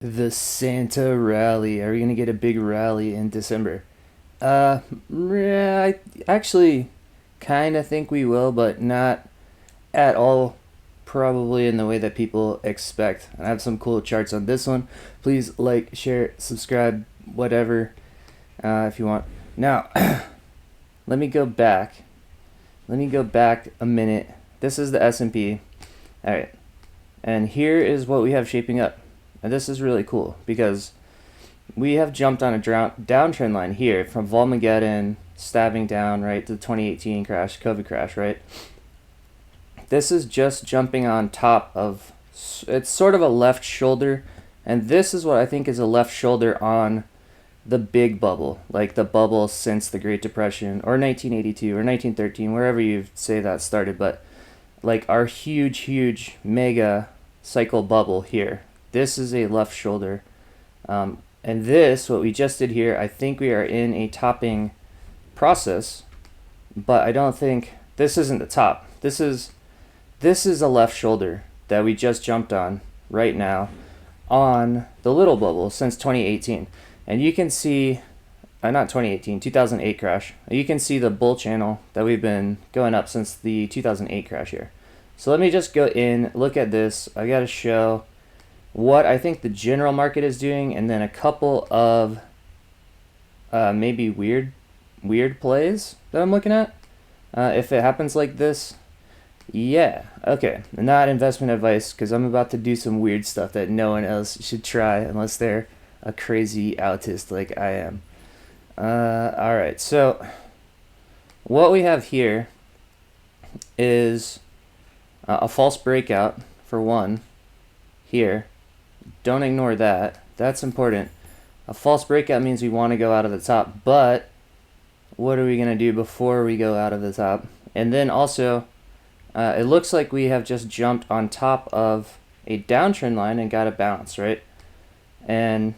The Santa rally. Are we gonna get a big rally in December? Yeah, I actually kind of think we will, but not at all probably in the way that people expect. I have some cool charts on this one. Please like, share, subscribe, whatever, if you want. Now, let me go back. Let me go back a minute. This is the S&P. All right. And here is what we have shaping up. And this is really cool because we have jumped on a downtrend line here from Volmageddon, stabbing down, right, to the 2018 crash, COVID crash, right? This is just jumping on top of, it's sort of a left shoulder, and this is what I think is a left shoulder on the big bubble, like the bubble since the Great Depression, or 1982, or 1913, wherever you say that started, but like our huge, mega cycle bubble here. This is a left shoulder. And this, what we just did here, I think we are in a topping process, but I don't think, this isn't the top. This is a left shoulder that we just jumped on right now on the little bubble since 2018. And you can see, not 2018, 2008 crash. You can see the bull channel that we've been going up since the 2008 crash here. So let me just go in, look at this. I got to show what I think the general market is doing, and then a couple of maybe weird plays that I'm looking at. If it happens like this, yeah, okay. Not investment advice, because I'm about to do some weird stuff that no one else should try unless they're a crazy autist like I am. All right, so what we have here is a false breakout for one here. Don't ignore that. That's important. A false breakout means we want to go out of the top, but what are we going to do before we go out of the top? And then also, it looks like we have just jumped on top of a downtrend line and got a bounce, right? And,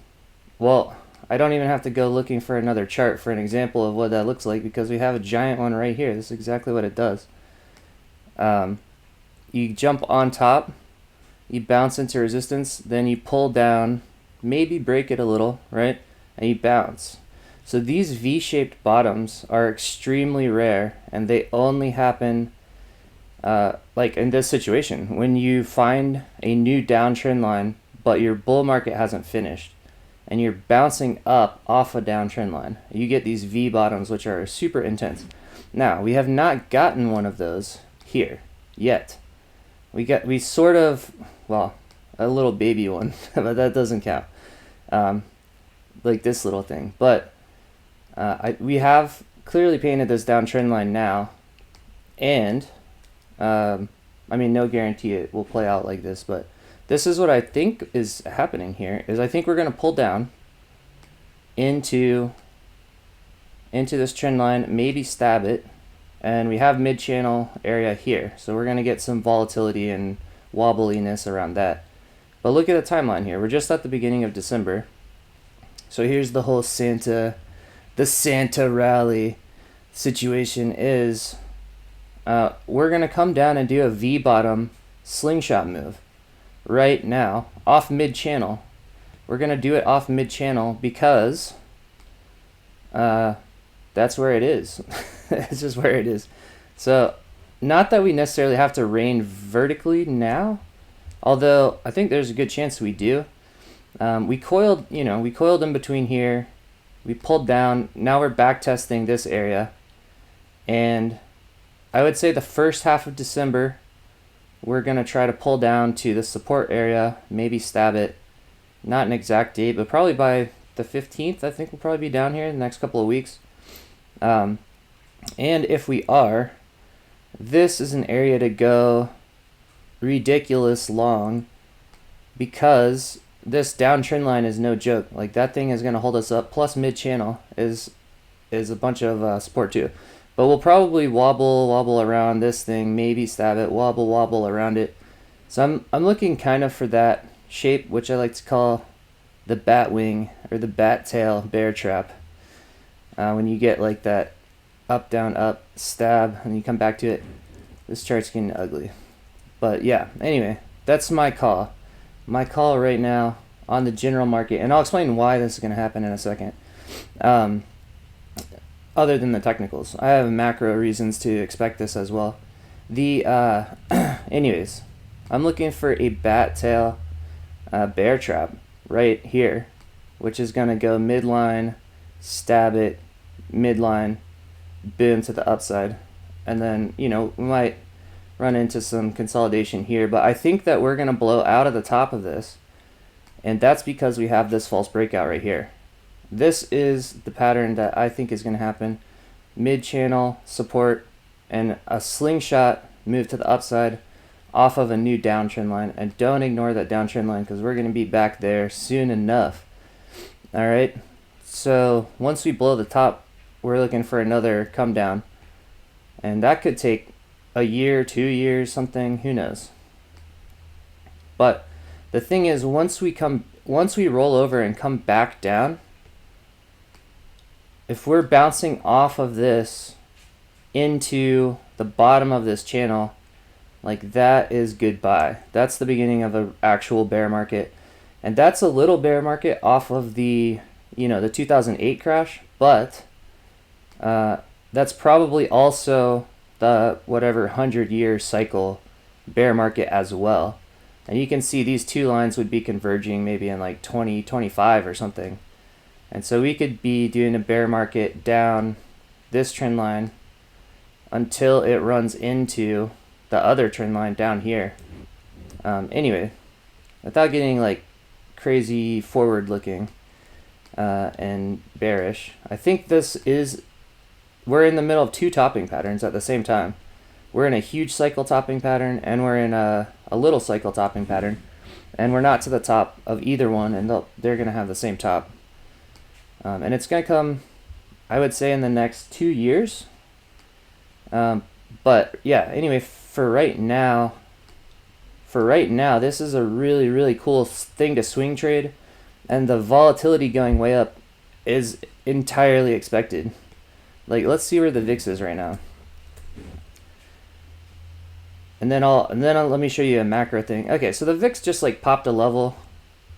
well, I don't even have to go looking for another chart for an example of what that looks like because we have a giant one right here. This is exactly what it does. You jump on top, you bounce into resistance, then you pull down, maybe break it a little, right? And you bounce. So these V-shaped bottoms are extremely rare, and they only happen like in this situation when you find a new downtrend line but your bull market hasn't finished and you're bouncing up off a downtrend line. You get these V bottoms, which are super intense. Now, we have not gotten one of those here yet. We sort of, well, a little baby one, but that doesn't count. Like this little thing. But we have clearly painted this downtrend line now, and I mean, no guarantee it will play out like this, but this is what I think is happening here, is I think we're going to pull down into this trend line, maybe stab it, and we have mid-channel area here, so we're going to get some volatility and wobbliness around that. But look at the timeline here. We're just at the beginning of December, so here's the whole the Santa rally situation is we're going to come down and do a V-bottom slingshot move right now off mid-channel. We're going to do it off mid-channel because that's where it is. It's just where it is. So not that we necessarily have to rain vertically now, although I think there's a good chance we do. We coiled in between here. We pulled down. Now we're back testing this area. And I would say the first half of December, we're going to try to pull down to the support area, maybe stab it. Not an exact date, but probably by the 15th, I think we'll probably be down here in the next couple of weeks. And if we are, this is an area to go ridiculous long because this downtrend line is no joke. Like, that thing is going to hold us up. Plus mid-channel is a bunch of support too. But we'll probably wobble around this thing, maybe stab it, wobble around it. So I'm looking kind of for that shape, which I like to call the bat wing or the bat tail bear trap. When you get like that up, down, up, stab, and you come back to it, this chart's getting ugly. But yeah, anyway, that's my call. My call right now, on the general market, and I'll explain why this is going to happen in a second. Other than the technicals, I have macro reasons to expect this as well. Anyways, I'm looking for a bat tail bear trap right here, which is going to go midline, stab it, midline, boom to the upside, and then we might run into some consolidation here, but I think that we're going to blow out of the top of this, and that's because we have this false breakout right here. This is the pattern that I think is going to happen. Mid-channel support and a slingshot move to the upside off of a new downtrend line, and don't ignore that downtrend line because we're going to be back there soon enough. All right, so once we blow the top, we're looking for another come down, and that could take a year, 2 years, something, who knows. But the thing is, once we roll over and come back down, if we're bouncing off of this into the bottom of this channel, like that is goodbye. That's the beginning of an actual bear market. And that's a little bear market off of the, the 2008 crash, but that's probably also the whatever 100-year cycle bear market as well. And you can see these two lines would be converging maybe in like 2025 or something. And so we could be doing a bear market down this trend line until it runs into the other trend line down here. Anyway, without getting like crazy forward looking and bearish, I think we're in the middle of two topping patterns at the same time. We're in a huge cycle topping pattern, and we're in a little cycle topping pattern, and we're not to the top of either one, and they're going to have the same top. And it's going to come, I would say, in the next 2 years. But yeah, anyway, for right now, this is a really, really cool thing to swing trade, and the volatility going way up is entirely expected. Like, let's see where the VIX is right now. And then let me show you a macro thing. Okay, so the VIX just like popped a level,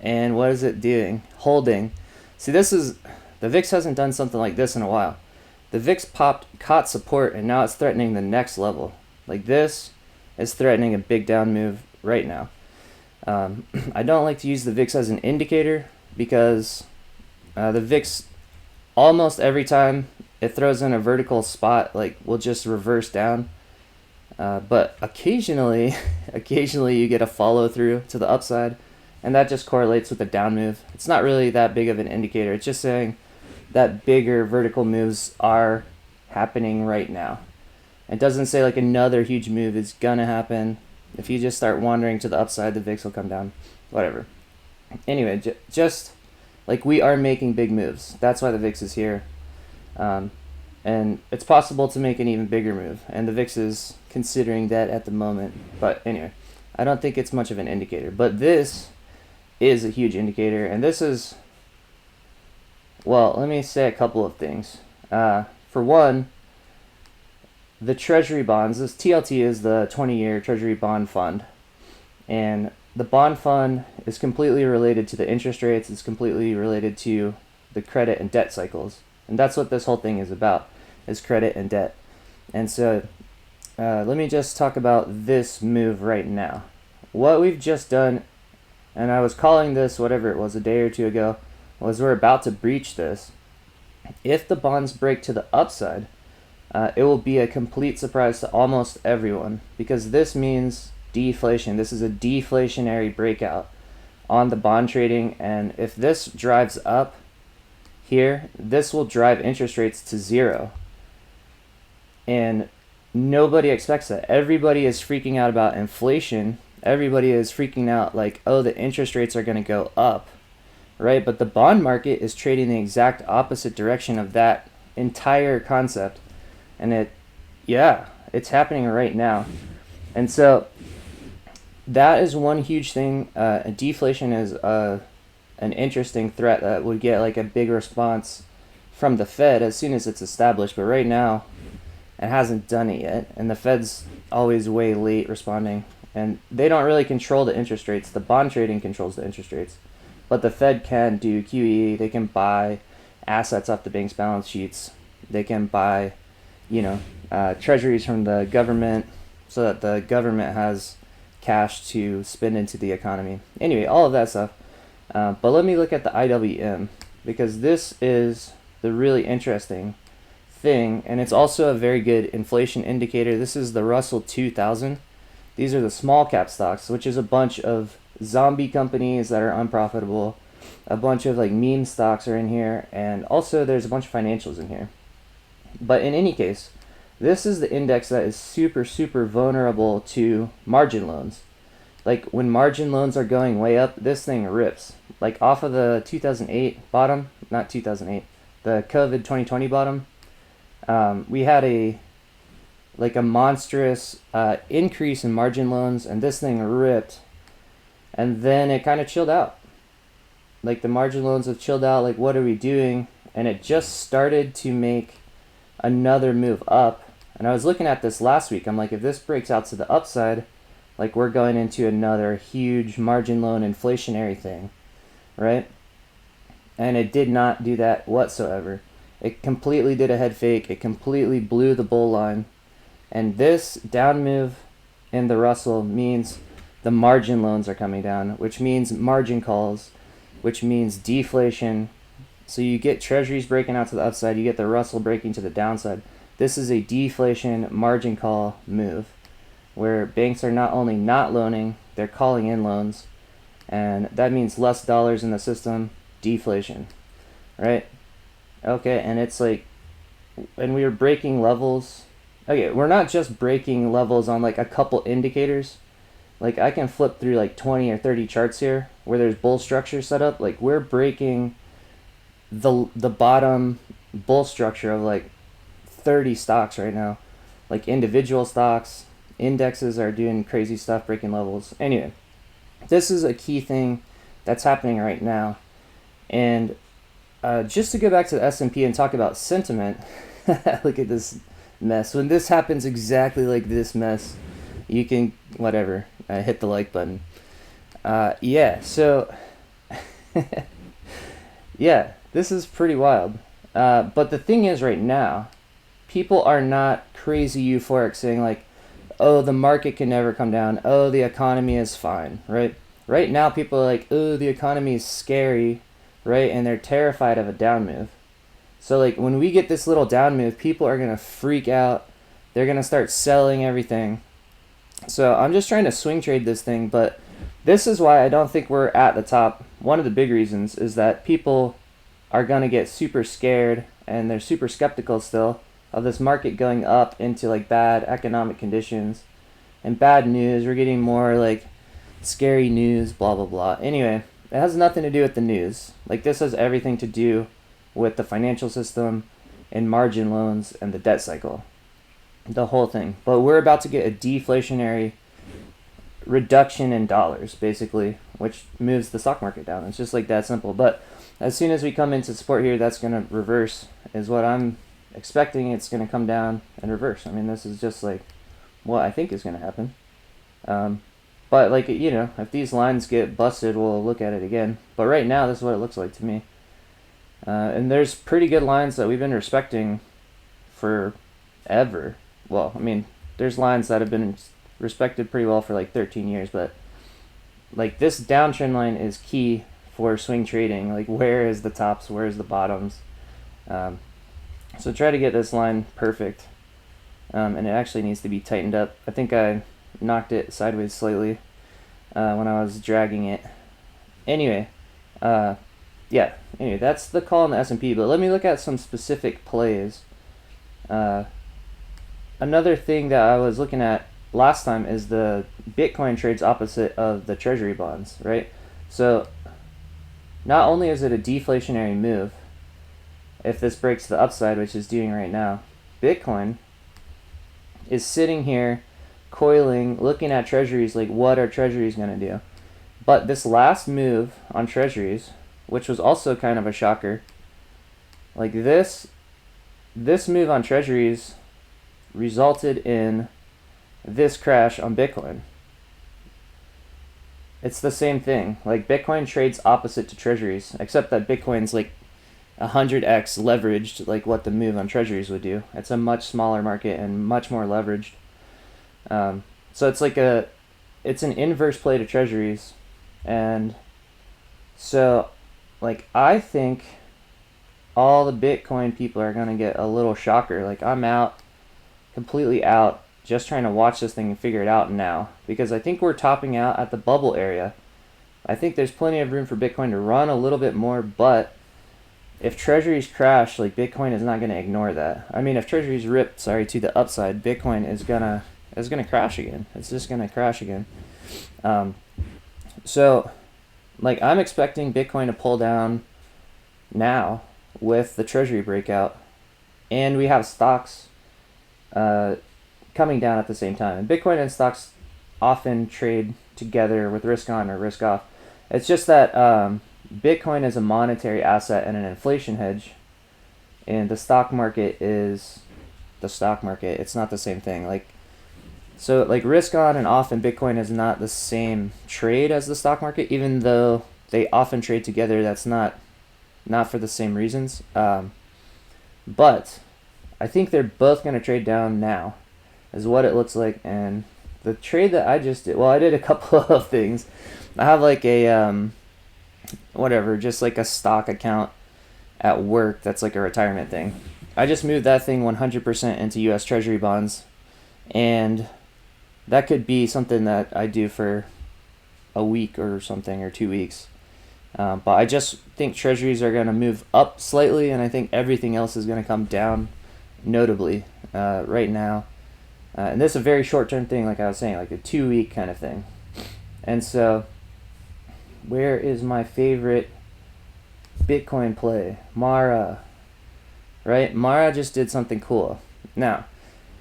and what is it doing? Holding. See, the VIX hasn't done something like this in a while. The VIX caught support, and now it's threatening the next level. Like, this is threatening a big down move right now. I don't like to use the VIX as an indicator because the VIX, almost every time it throws in a vertical spot, like, will just reverse down. But occasionally you get a follow through to the upside, and that just correlates with the down move. It's not really that big of an indicator. It's just saying that bigger vertical moves are happening right now. It doesn't say like another huge move is gonna happen. If you just start wandering to the upside, the VIX will come down. Whatever. Anyway, just like, we are making big moves. That's why the VIX is here. And it's possible to make an even bigger move, and the VIX is considering that at the moment. But anyway, I don't think it's much of an indicator. But this is a huge indicator, and this is, well, let me say a couple of things. For one, the Treasury bonds, this TLT is the 20-year Treasury bond fund, and the bond fund is completely related to the interest rates. It's completely related to the credit and debt cycles. And that's what this whole thing is about, is credit and debt. And so let me just talk about this move right now. What we've just done, and I was calling this whatever it was a day or two ago, was we're about to breach this. If the bonds break to the upside, it will be a complete surprise to almost everyone, because this means deflation. This is a deflationary breakout on the bond trading, and if this drives up here, this will drive interest rates to zero. And nobody expects that. Everybody is freaking out about inflation. Everybody is freaking out like, oh, the interest rates are going to go up, right? But the bond market is trading the exact opposite direction of that entire concept. And it's happening right now. And so that is one huge thing. Deflation is an interesting threat that would get like a big response from the Fed as soon as it's established. But right now, it hasn't done it yet. And the Fed's always way late responding. And they don't really control the interest rates. The bond trading controls the interest rates. But the Fed can do QE. They can buy assets off the bank's balance sheets. They can buy, treasuries from the government so that the government has cash to spend into the economy. Anyway, all of that stuff. But let me look at the IWM, because this is the really interesting thing, and it's also a very good inflation indicator. This is the Russell 2000. These are the small cap stocks, which is a bunch of zombie companies that are unprofitable. A bunch of like meme stocks are in here, and also there's a bunch of financials in here. But in any case, this is the index that is super, super vulnerable to margin loans. Like when margin loans are going way up, this thing rips. Like off of the 2008 bottom, not 2008, the COVID 2020 bottom, we had a monstrous increase in margin loans, and this thing ripped, and then it kind of chilled out. Like the margin loans have chilled out. Like, what are we doing? And it just started to make another move up. And I was looking at this last week. I'm like, if this breaks out to the upside, like we're going into another huge margin loan inflationary thing, right? And it did not do that whatsoever. It completely did a head fake. It completely blew the bull line. And this down move in the Russell means the margin loans are coming down, which means margin calls, which means deflation. So you get treasuries breaking out to the upside, you get the Russell breaking to the downside. This is a deflation margin call move, where banks are not only not loaning, they're calling in loans, and that means less dollars in the system, deflation, right? Okay, and it's like, and we are breaking levels. Okay, we're not just breaking levels on like a couple indicators. Like I can flip through like 20 or 30 charts here where there's bull structure set up. Like we're breaking the bottom bull structure of like 30 stocks right now. Like individual stocks, indexes are doing crazy stuff, breaking levels. Anyway, this is a key thing that's happening right now. And just to go back to the S&P and talk about sentiment, look at this mess. When this happens exactly like this mess, you can, whatever, hit the like button. So, yeah, this is pretty wild. But the thing is right now, people are not crazy euphoric saying like, oh, the market can never come down. Oh, the economy is fine, right? Right now, people are like, oh, the economy is scary, right? And they're terrified of a down move. So like when we get this little down move, people are going to freak out. They're going to start selling everything. So I'm just trying to swing trade this thing, but this is why I don't think we're at the top. One of the big reasons is that people are going to get super scared, and they're super skeptical still of this market going up into like bad economic conditions and bad news. We're getting more like scary news, blah, blah, blah. Anyway, it has nothing to do with the news. Like this has everything to do with the financial system and margin loans and the debt cycle. The whole thing. But we're about to get a deflationary reduction in dollars, basically, which moves the stock market down. It's just like that simple. But as soon as we come into support here, that's going to reverse, is what I'm expecting. It's going to come down and reverse. I mean, this is just like what I think is going to happen. But like, if these lines get busted, we'll look at it again. But right now, this is what it looks like to me. And there's pretty good lines that we've been respecting forever. Well, I mean, there's lines that have been respected pretty well for like 13 years, but like this downtrend line is key for swing trading. Like where is the tops, where is the bottoms? So try to get this line perfect, and it actually needs to be tightened up. I think I knocked it sideways slightly when I was dragging it. Anyway, that's the call on the S&P, but let me look at some specific plays. Another thing that I was looking at last time is the Bitcoin trades opposite of the treasury bonds, right? So not only is it a deflationary move, if this breaks the upside, which it's doing right now, Bitcoin is sitting here coiling, looking at treasuries like, what are treasuries going to do? But this last move on treasuries, which was also kind of a shocker, like this move on treasuries resulted in this crash on Bitcoin. it's the same thing. Like Bitcoin trades opposite to treasuries, except that Bitcoin's like 100x leveraged, like what the move on treasuries would do. It's a much smaller market and much more leveraged. So it's an inverse play to treasuries, and so like I think all the Bitcoin people are gonna get a little shocker. Like I'm out, completely out, just trying to watch this thing and figure it out now, because I think we're topping out at the bubble area. I think there's plenty of room for Bitcoin to run a little bit more, but if treasuries crash, like Bitcoin is not going to ignore that. I mean, if treasuries rip, to the upside, Bitcoin is gonna crash again. It's just gonna crash again. So, like, I'm expecting Bitcoin to pull down now with the treasury breakout, and we have stocks coming down at the same time. And Bitcoin and stocks often trade together with risk on or risk off. It's just that Bitcoin is a monetary asset and an inflation hedge, and the stock market is the stock market. It's not the same thing. Like risk on and off in Bitcoin is not the same trade as the stock market, even though they often trade together. That's not for the same reasons. But I think they're both going to trade down now, is what it looks like. And the trade that I just did, well, I did a couple of things. I have like a just like a stock account at work that's like a retirement thing. I just moved that thing 100% into US Treasury bonds, and that could be something that I do for a week or something, or 2 weeks. But I just think treasuries are going to move up slightly, and I think everything else is going to come down notably right now. And this is a very short-term thing, like I was saying, like a 2-week kind of thing. And so, where is my favorite Bitcoin play? Mara. Right? Mara just did something cool. Now,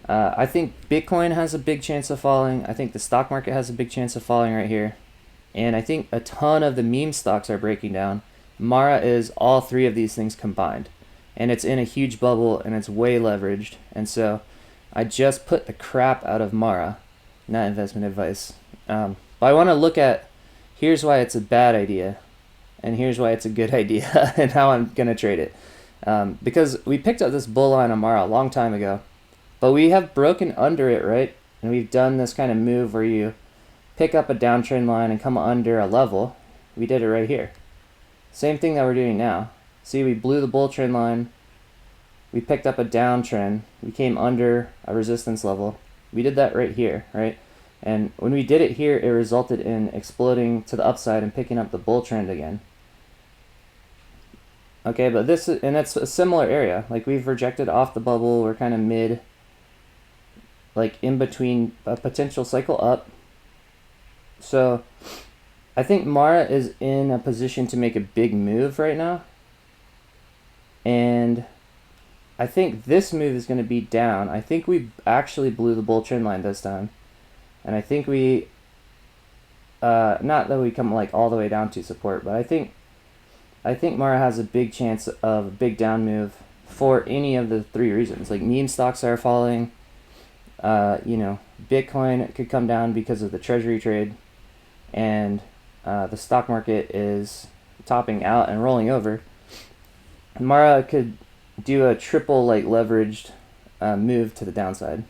I think Bitcoin has a big chance of falling. I think the stock market has a big chance of falling right here. And I think a ton of the meme stocks are breaking down. Mara is all three of these things combined. And it's in a huge bubble, and it's way leveraged. And so I just put the crap out of Mara. Not investment advice. But I want to look at, here's why it's a bad idea, and here's why it's a good idea, and how I'm going to trade it. Because we picked up this bull line on Mara a long time ago, but we have broken under it, right? And we've done this kind of move where you pick up a downtrend line and come under a level. We did it right here. Same thing that we're doing now. See, we blew the bull trend line. We picked up a downtrend. We came under a resistance level. We did that right here, right? And when we did it here, it resulted in exploding to the upside and picking up the bull trend again. Okay, but that's a similar area. Like, we've rejected off the bubble. We're kind of mid, like in between a potential cycle up. So I think Mara is in a position to make a big move right now. And I think this move is going to be down. I think we actually blew the bull trend line this time. And I think we, not that we come like all the way down to support, but I think Mara has a big chance of a big down move for any of the three reasons. Like, meme stocks are falling. Bitcoin could come down because of the treasury trade, and the stock market is topping out and rolling over. Mara could do a triple like leveraged move to the downside.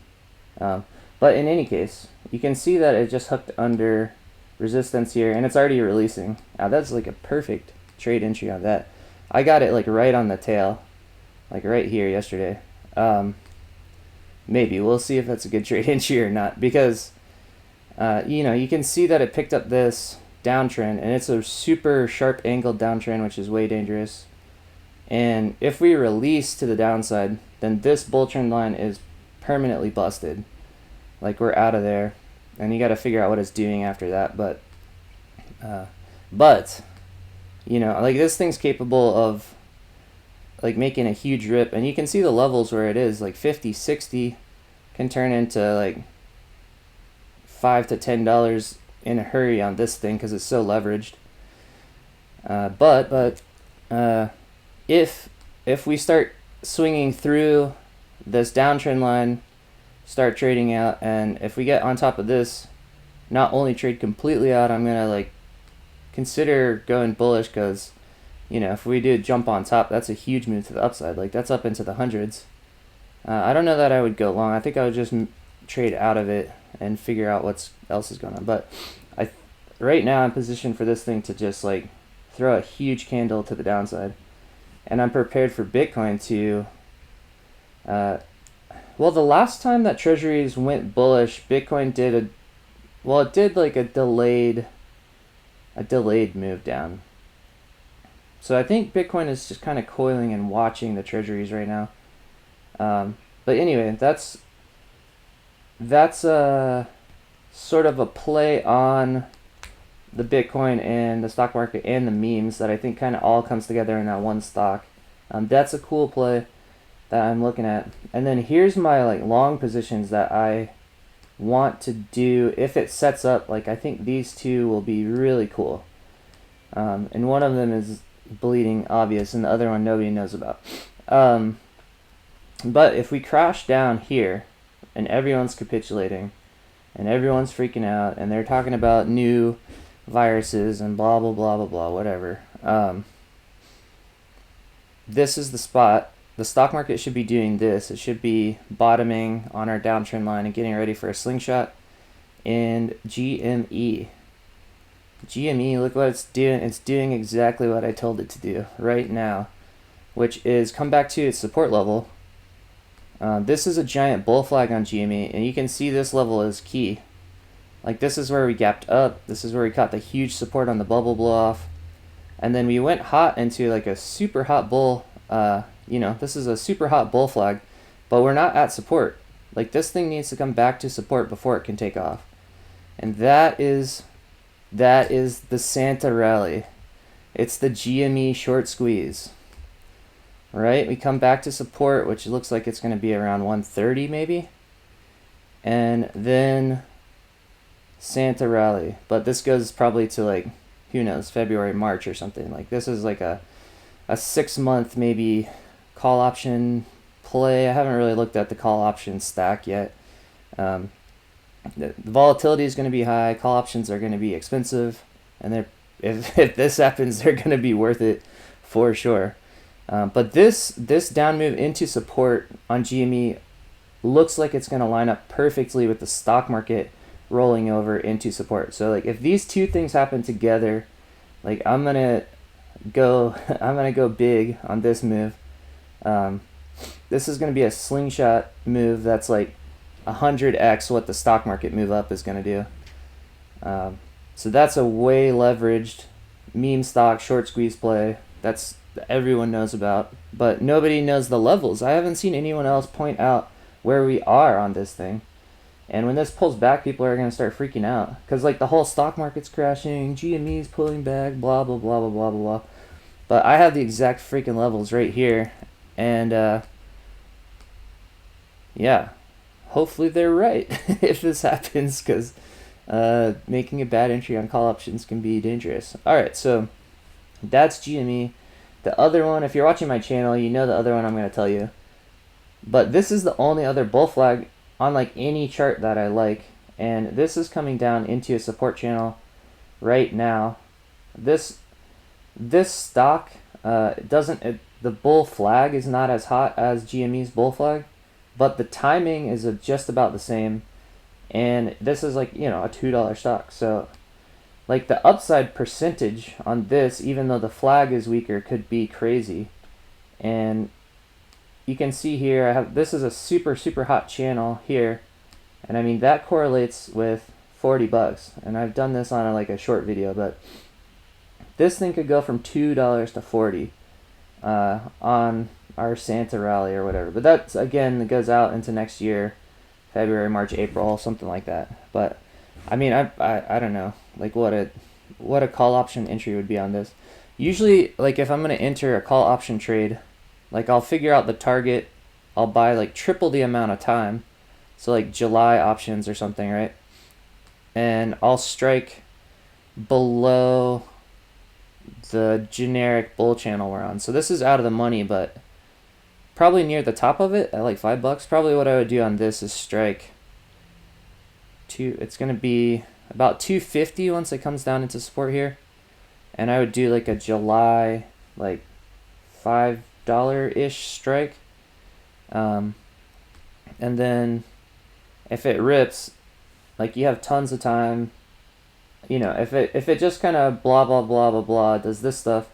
But in any case, you can see that it just hooked under resistance here, and it's already releasing. That's like a perfect trade entry on that. I got it like right on the tail, like right here yesterday. Maybe we'll see if that's a good trade entry or not, because you can see that it picked up this downtrend, and it's a super sharp angled downtrend, which is way dangerous. And if we release to the downside, then this bull trend line is permanently busted. Like, we're out of there, and you got to figure out what it's doing after that. But like, this thing's capable of like making a huge rip, and you can see the levels where it is, like 50, 60 can turn into like $5 to $10 in a hurry on this thing because it's so leveraged. But if we start swinging through this downtrend line, start trading out, and if we get on top of this, not only trade completely out, I'm gonna like consider going bullish, because you know, if we do jump on top, that's a huge move to the upside. Like, that's up into the hundreds. I don't know that I would go long. I think I would just trade out of it and figure out what else is going on. But right now I'm positioned for this thing to just like throw a huge candle to the downside, and I'm prepared for Bitcoin to. Well, the last time that treasuries went bullish, Bitcoin did it did like a delayed move down. So I think Bitcoin is just kind of coiling and watching the treasuries right now. But anyway, that's sort of a play on the Bitcoin and the stock market and the memes that I think kind of all comes together in that one stock. That's a cool play that I'm looking at. And then here's my like long positions that I want to do if it sets up. Like, I think these two will be really cool. And one of them is bleeding obvious, and the other one nobody knows about. But if we crash down here and everyone's capitulating and everyone's freaking out and they're talking about new viruses and blah blah blah blah blah whatever, this is the spot. The stock market should be doing this. It should be bottoming on our downtrend line and getting ready for a slingshot. And GME, look what it's doing. It's doing exactly what I told it to do right now, which is come back to its support level. This is a giant bull flag on GME, and you can see this level is key. Like, this is where we gapped up. This is where we caught the huge support on the bubble blow off. And then we went hot into like a super hot bull. This is a super hot bull flag, but we're not at support. Like, this thing needs to come back to support before it can take off. And that is the Santa rally. It's the GME short squeeze. Right? We come back to support, which looks like it's going to be around 130 maybe. And then Santa rally. But this goes probably to like, who knows, February, March or something. Like, this is like a 6-month maybe call option play. I haven't really looked at the call option stack yet. The volatility is going to be high. Call options are going to be expensive, and if this happens, they're going to be worth it for sure. But this down move into support on GME looks like it's going to line up perfectly with the stock market rolling over into support. So like, if these two things happen together, like, I'm gonna go big on this move. This is going to be a slingshot move that's like 100x what the stock market move up is going to do. So that's a way leveraged meme stock short squeeze play that's everyone knows about, but nobody knows the levels. I haven't seen anyone else point out where we are on this thing. And when this pulls back, people are going to start freaking out, because like the whole stock market's crashing, GME's pulling back, blah blah blah blah blah blah. But I have the exact freaking levels right here, and yeah, hopefully they're right if this happens, because making a bad entry on call options can be dangerous. Alright, so that's GME. The other one, if you're watching my channel, you know the other one I'm going to tell you. But this is the only other bull flag on like any chart that I like, and this is coming down into a support channel right now. This stock the bull flag is not as hot as GME's bull flag, but the timing is just about the same, and this is like, a $2 stock. So like, the upside percentage on this, even though the flag is weaker, could be crazy. And you can see here, this is a super super hot channel here, and I mean that correlates with $40. And I've done this on a short video, but this thing could go from $2 to 40 on our Santa rally or whatever. But that's, again, it goes out into next year, February, March, April, something like that. But I mean, I don't know, like, what a call option entry would be on this. Usually, like, if I'm going to enter a call option trade, like, I'll figure out the target, I'll buy like triple the amount of time, so like July options or something, right? And I'll strike below the generic bull channel we're on. So this is out of the money, but probably near the top of it at like $5. Probably what I would do on this is strike it's going to be about 250 once it comes down into support here. and I would do like a July like $5-ish strike, and then if it rips, like you have tons of time. You know, if it just kind of blah blah blah blah blah does this stuff,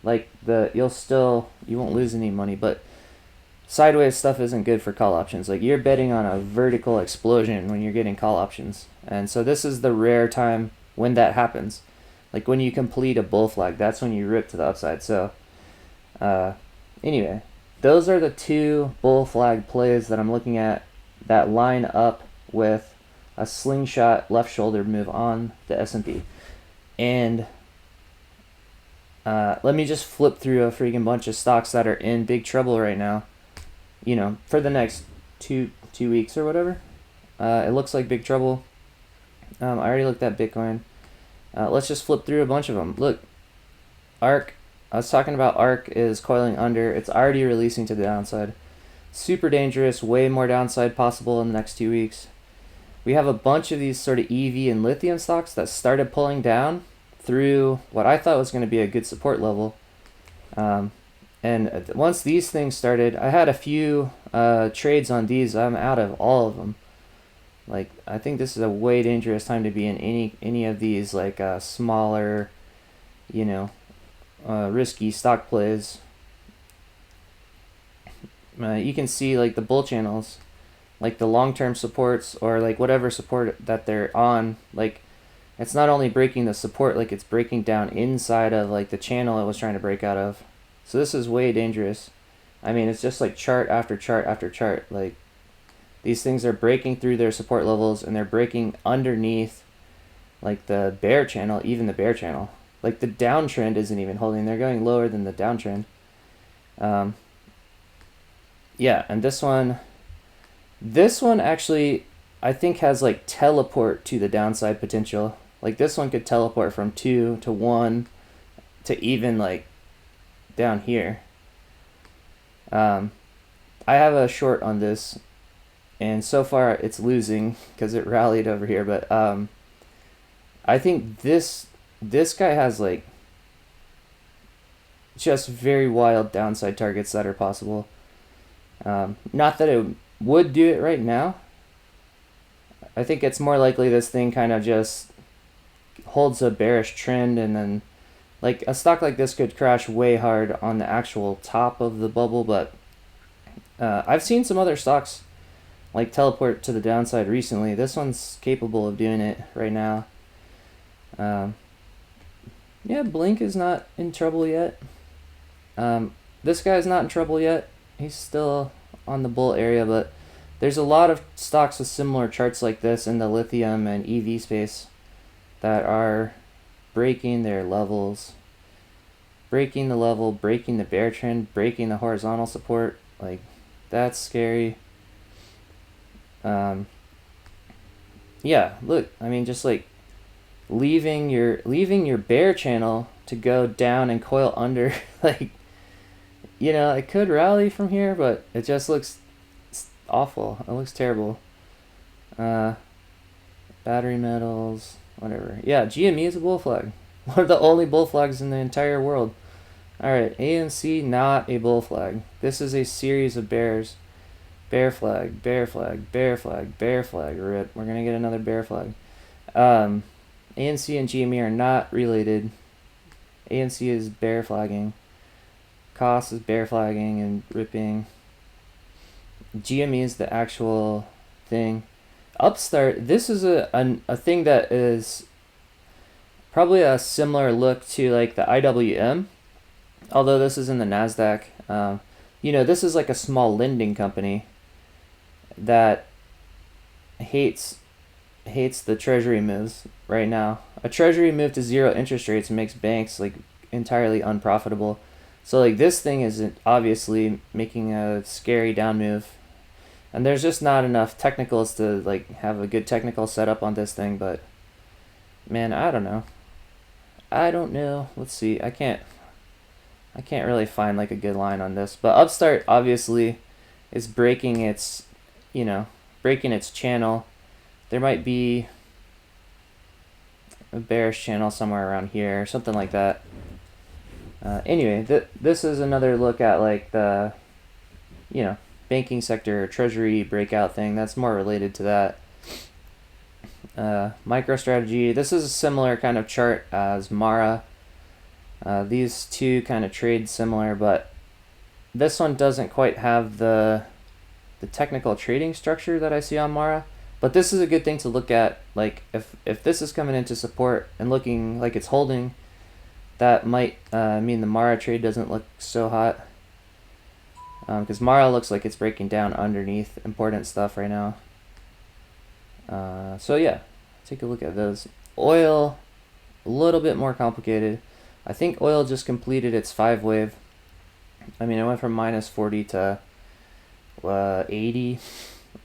like you won't lose any money, but sideways stuff isn't good for call options. Like you're betting on a vertical explosion when you're getting call options, and so this is the rare time when that happens. Like when you complete a bull flag, that's when you rip to the upside. So anyway, those are the two bull flag plays that I'm looking at that line up with a slingshot left shoulder move on the S&P. And let me just flip through a freaking bunch of stocks that are in big trouble right now, you know, for the next two weeks or whatever. It looks like big trouble. I already looked at Bitcoin. Let's just flip through a bunch of them. Look, ARK. I was talking about ARK is coiling under. It's already releasing to the downside. Super dangerous. Way more downside possible in the next 2 weeks. We have a bunch of these sort of EV and lithium stocks that started pulling down through what I thought was going to be a good support level. And once these things started, I had a few trades on these. I'm out of all of them. Like, I think this is a way dangerous time to be in any of these, like, smaller, you know, risky stock plays. You can see, like, the bull channels, like the long-term supports or, like, whatever support that they're on. Like, it's not only breaking the support, like, it's breaking down inside of, like, the channel it was trying to break out of. So this is way dangerous. I mean, it's just, like, chart after chart after chart. Like, these things are breaking through their support levels, and they're breaking underneath, like, the bear channel, even the bear channel. Like, the downtrend isn't even holding. They're going lower than the downtrend. Yeah, and this one actually, I think, has, like, teleport to the downside potential. Like, this one could teleport from 2 to 1 to even, like, down here. I have a short on this, and so far it's losing because it rallied over here, but I think this guy has, like, just very wild downside targets that are possible. Not that it would do it right now. I think it's more likely this thing kind of just holds a bearish trend, and then, like, a stock like this could crash way hard on the actual top of the bubble, but I've seen some other stocks, like, teleport to the downside recently. This one's capable of doing it right now. Yeah, Blink is not in trouble yet. This guy's not in trouble yet. He's still on the bull area, but there's a lot of stocks with similar charts like this in the lithium and EV space that are breaking their levels, breaking the level, breaking the bear trend, breaking the horizontal support. Like, that's scary. Yeah, look, I mean, just, like, leaving your bear channel to go down and coil under. Like, you know, it could rally from here, but it just looks awful. It looks terrible. Battery metals, whatever. Yeah, GME is a bull flag. One of the only bull flags in the entire world. Alright, ANC, not a bull flag. This is a series of bears. Bear flag, bear flag, bear flag, bear flag. Rip. We're gonna get another bear flag. ANC and GME are not related. ANC is bear flagging. COS is bear flagging and ripping. GME is the actual thing. Upstart, this is a thing that is probably a similar look to, like, the IWM, although this is in the NASDAQ. You know, this is like a small lending company that hates the treasury moves right now. A treasury move to zero interest rates makes banks, like, entirely unprofitable. So, like, this thing is obviously making a scary down move, and there's just not enough technicals to, like, have a good technical setup on this thing. But man, I don't know. Let's see. I can't really find, like, a good line on this. But Upstart obviously is breaking its channel. There might be, a bearish channel somewhere around here, something like that. Anyway, this is another look at like the, banking sector, treasury breakout thing. That's more related to that. MicroStrategy. This is a similar kind of chart as Mara. These two kind of trade similar, but this one doesn't quite have the technical trading structure that I see on Mara. But this is a good thing to look at. Like if this is coming into support and looking like it's holding, that might mean the Mara trade doesn't look so hot. Because Mara looks like it's breaking down underneath important stuff right now. So yeah, take a look at those. Oil, a little bit more complicated. I think oil just completed its 5 wave. I mean, it went from minus 40 to 80.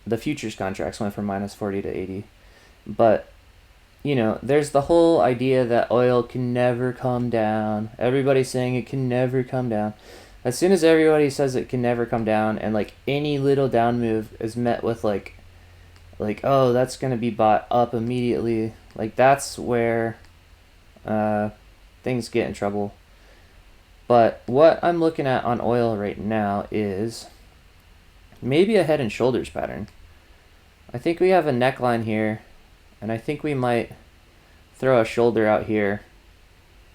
The futures contracts went from minus 40 to 80. But, there's the whole idea that oil can never come down. Everybody's saying it can never come down. As soon as everybody says it can never come down, and like any little down move is met with like oh, that's gonna be bought up immediately. Like that's where things get in trouble. But what I'm looking at on oil right now is maybe a head and shoulders pattern. I think we have a neckline here, and I think we might throw a shoulder out here,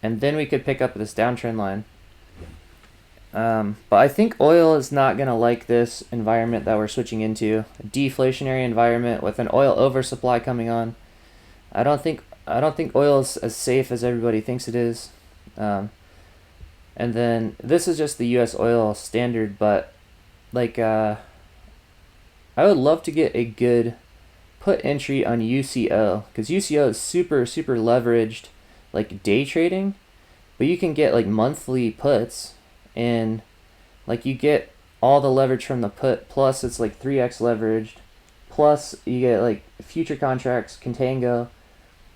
and then we could pick up this downtrend line. But I think oil is not going to like this environment that we're switching into, a deflationary environment with an oil oversupply coming on. I don't think oil is as safe as everybody thinks it is. And then this is just the U.S. oil standard, but like I would love to get a good put entry on UCO, because UCO is super leveraged, like day trading, but you can get like monthly puts, and like you get all the leverage from the put, plus it's like 3x leveraged, plus you get like future contracts, contango,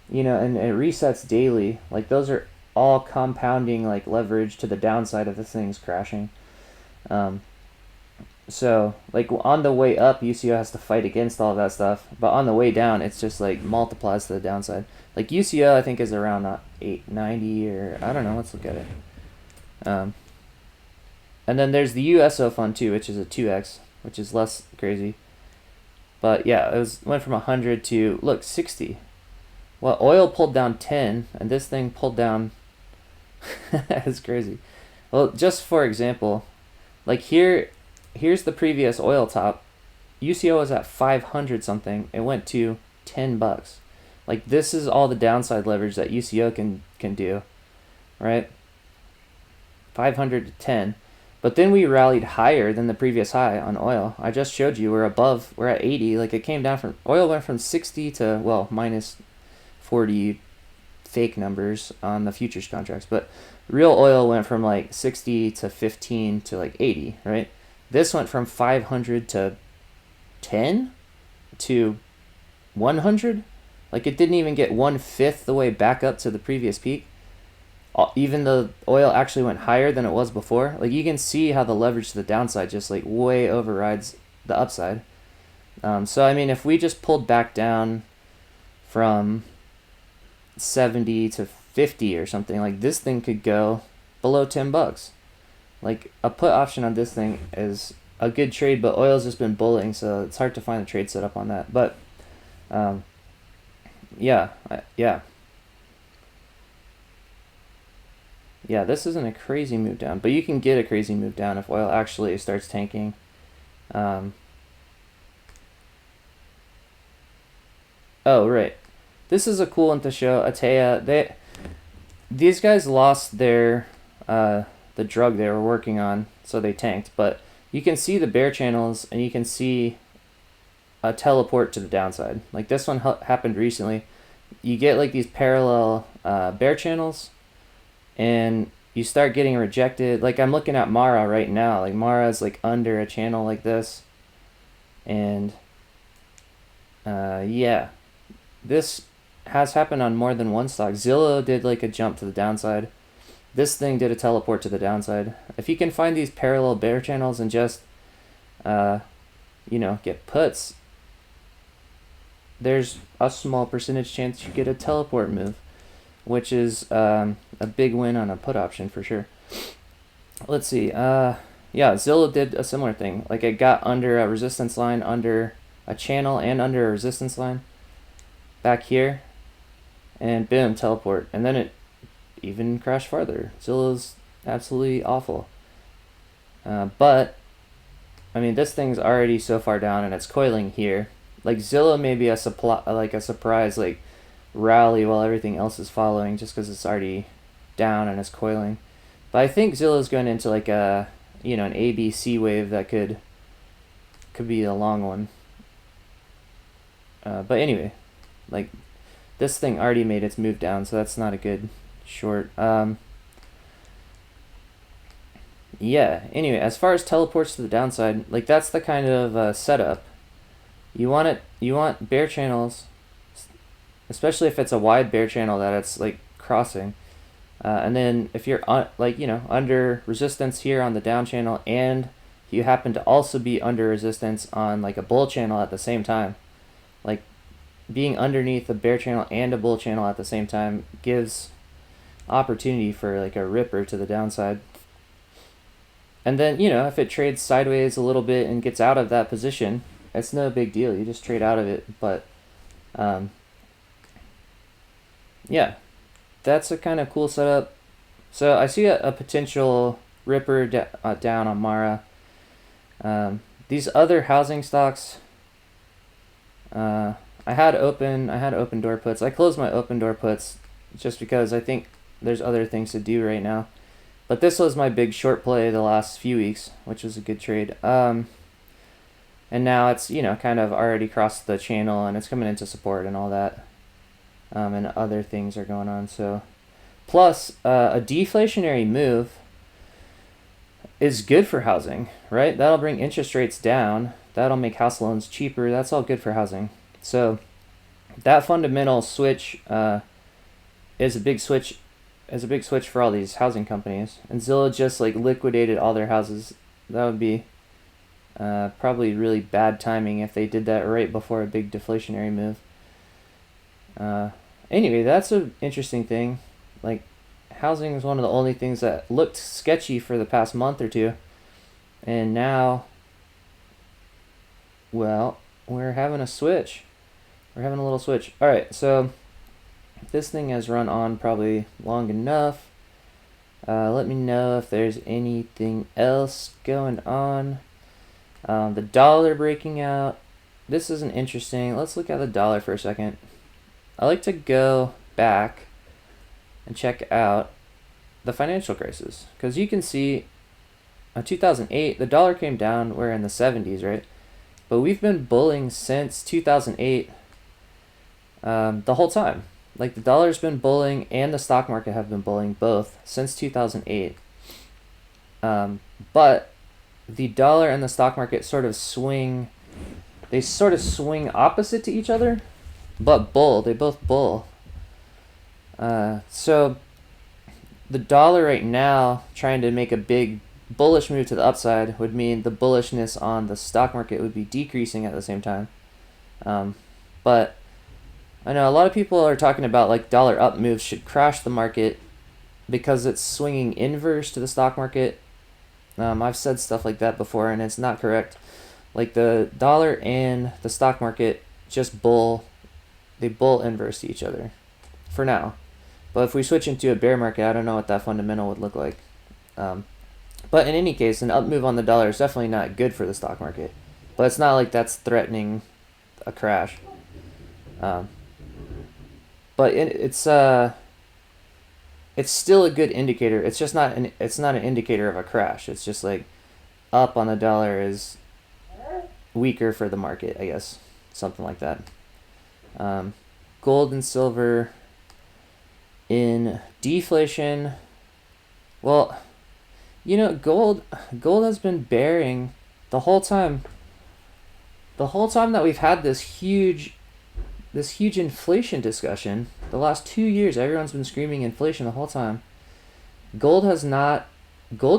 and it resets daily. Like those are all compounding like leverage to the downside of the things crashing. So like on the way up, UCO has to fight against all of that stuff, but on the way down, it's just like multiplies to the downside. Like UCO, I think is around 890, or I don't know. Let's look at it. And then there's the USO fund too, which is a 2x, which is less crazy. But yeah, went from 100 to look 60. Well, oil pulled down 10, and this thing pulled down. That's crazy. Well, just for example, like here's the previous oil top. UCO was at 500 something. It went to $10. Like this is all the downside leverage that UCO can do, right? 500 to 10. But then we rallied higher than the previous high on oil. I just showed you we're at 80. Like it came down from, oil went from 60 to, well, minus 40 fake numbers on the futures contracts. But real oil went from like 60 to 15 to like 80, right? This went from 500 to 10 to 100. Like it didn't even get 1/5 the way back up to the previous peak. Even though oil actually went higher than it was before. Like you can see how the leverage to the downside just like way overrides the upside. So I mean, if we just pulled back down from 70 to 50 or something, like this thing could go below $10. Like a put option on this thing is a good trade, but oil's just been bullying, so it's hard to find a trade setup on that. But yeah, this isn't a crazy move down, but you can get a crazy move down if oil actually starts tanking. Oh, right. This is a cool one to show. Atea, these guys lost their the drug they were working on, so they tanked. But you can see the bear channels, and you can see a teleport to the downside. Like this one happened recently. You get like these parallel bear channels, and you start getting rejected. Like I'm looking at Mara right now. Like Mara is like under a channel like this, and yeah, this has happened on more than one stock. Zillow did like a jump to the downside. This thing did a teleport to the downside. If you can find these parallel bear channels and just get puts, there's a small percentage chance you get a teleport move. which is a big win on a put option for sure. Let's see. Yeah, Zillow did a similar thing. Like, it got under a resistance line, under a channel, and under a resistance line back here, and boom, teleport. And then it even crashed farther. Zillow's absolutely awful. But I mean, this thing's already so far down, and it's coiling here. Like, Zillow may be a surprise, like, rally while everything else is following, just because it's already down and it's coiling. But I think Zillow's going into like a, you know, an ABC wave that could be a long one. But anyway, like, this thing already made its move down, so that's not a good short. Yeah, anyway, as far as teleports to the downside, like, that's the kind of setup. You want bear channels, especially if it's a wide bear channel that it's like crossing. And then if you're under resistance here on the down channel, and you happen to also be under resistance on like a bull channel at the same time, like, being underneath a bear channel and a bull channel at the same time gives opportunity for like a ripper to the downside. And then, you know, if it trades sideways a little bit and gets out of that position, it's no big deal. You just trade out of it. But yeah, that's a kind of cool setup. So I see a potential ripper down on Mara. These other housing stocks, I had open door puts. I closed my open door puts just because I think there's other things to do right now. But this was my big short play the last few weeks, which was a good trade. And now it's, you know, kind of already crossed the channel, and it's coming into support and all that. And other things are going on. So, plus a deflationary move is good for housing, right? That'll bring interest rates down. That'll make house loans cheaper. That's all good for housing. So that fundamental switch is a big switch. Is a big switch for all these housing companies. And Zillow just like liquidated all their houses. That would be probably really bad timing if they did that right before a big deflationary move. Anyway, that's an interesting thing. Like, housing is one of the only things that looked sketchy for the past month or two, and now, well, we're having a switch. We're having a little switch. All right, so this thing has run on probably long enough. Let me know if there's anything else going on. The dollar breaking out. This isn't interesting. Let's look at the dollar for a second. I like to go back and check out the financial crisis, because you can see in 2008 the dollar came down. We're in the 70s, right? But we've been bulling since 2008 the whole time. Like, the dollar's been bulling and the stock market have been bulling both since 2008. But the dollar and the stock market sort of swing. They sort of swing opposite to each other, but bull. They both bull. So the dollar right now trying to make a big bullish move to the upside would mean the bullishness on the stock market would be decreasing at the same time. But I know a lot of people are talking about like dollar up moves should crash the market because it's swinging inverse to the stock market. I've said stuff like that before, and it's not correct. Like, the dollar and the stock market just bull. They bull inverse to each other for now. But if we switch into a bear market, I don't know what that fundamental would look like. But in any case, an up move on the dollar is definitely not good for the stock market. But it's not like that's threatening a crash. But it's still a good indicator. It's just not it's not an indicator of a crash. It's just like up on the dollar is weaker for the market, I guess. Something like that. Gold and silver in deflation. Well, you know, gold has been bearing the whole time. The whole time that we've had this huge inflation discussion. The last 2 years, everyone's been screaming inflation the whole time. Gold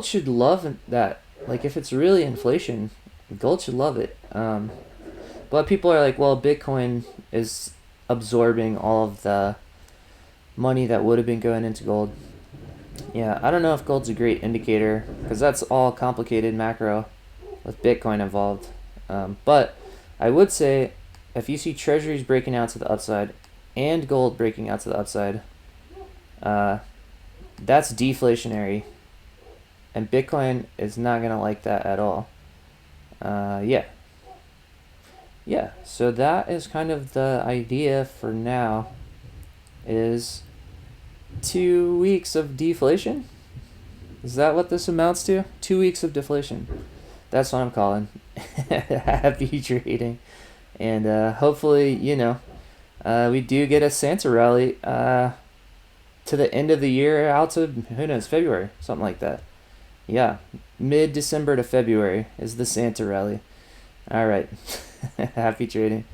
should love that. Like, if it's really inflation, gold should love it. But people are like, well, Bitcoin is absorbing all of the money that would have been going into gold. Yeah, I don't know if gold's a great indicator because that's all complicated macro with Bitcoin involved. But I would say if you see treasuries breaking out to the upside and gold breaking out to the upside, that's deflationary. And Bitcoin is not going to like that at all. Yeah. Yeah, so that is kind of the idea for now, is 2 weeks of deflation. Is that what this amounts to? 2 weeks of deflation. That's what I'm calling. Happy trading. And hopefully, we do get a Santa rally to the end of the year, out to, who knows, February, something like that. Yeah, mid-December to February is the Santa rally. All right. Happy trading.